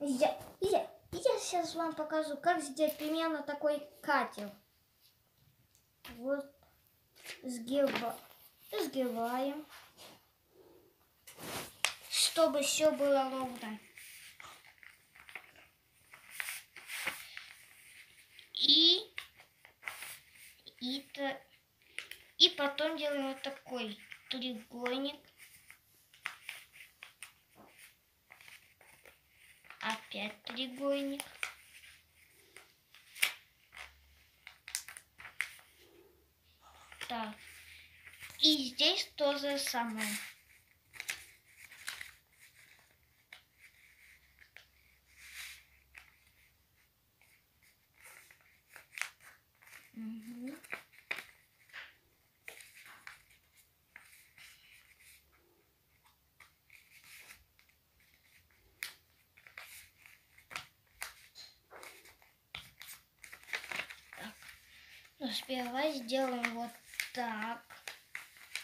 Я сейчас вам покажу, как сделать примерно такой катер. Вот сгибаем, чтобы все было ровно. И потом делаем вот такой треугольник. Опять треугольник. Так. И здесь то же самое. Угу. Ну, сперва сделаем вот так.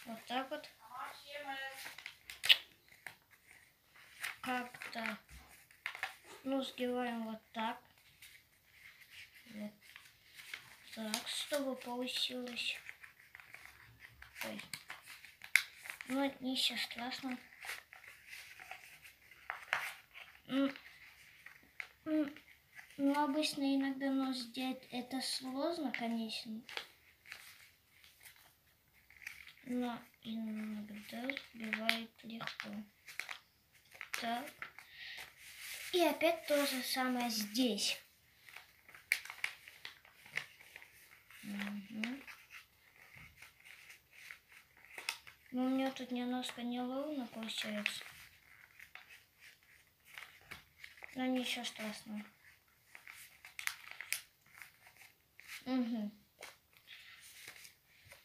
Вот так вот. Как-то. Ну, сгибаем вот так. Вот так, чтобы получилось. Ой. Ну, ничего страшного. Ну, обычно иногда, но сделать это сложно, конечно. Но иногда бывает легко. Так. И опять то же самое здесь. Угу. Но у меня тут немножко неровно получается. Но ничего страшного. Угу.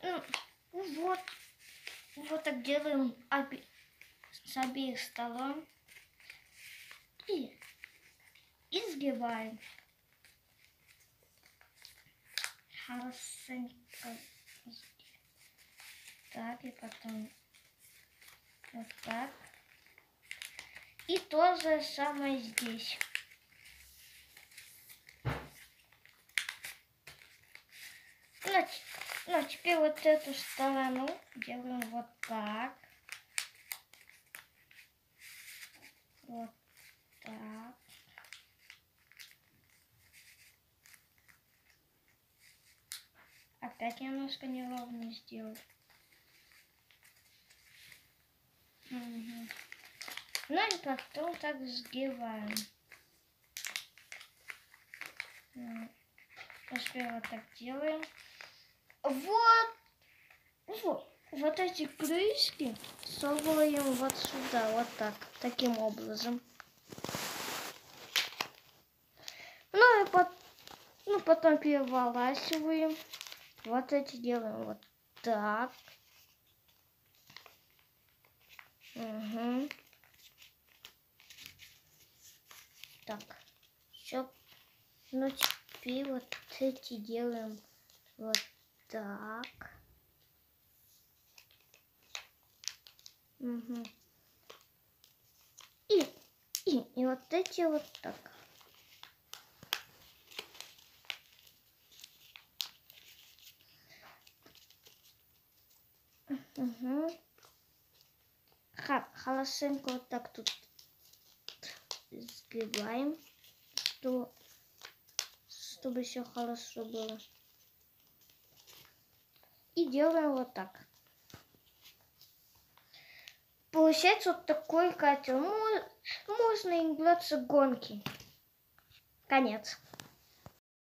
Ну, вот так делаем с обеих сторон. И сгибаем. Хорошенько. Так, и потом вот так. И то же самое здесь. Ну, теперь вот эту сторону делаем вот так. Вот так. Опять немножко неровно сделать. Угу. Ну и потом так сгибаем. Теперь вот так делаем. Вот эти крышки совываем вот сюда, вот так, таким образом. Ну и потом переворачиваем. Вот эти делаем вот так. Угу. Так, все. Ну теперь вот эти делаем вот так. Угу. И вот эти вот так. Угу. Хорошенько вот так тут сгибаем, чтобы все хорошо было. И делаем вот так. Получается вот такой катер. Можно играться гонки. Конец.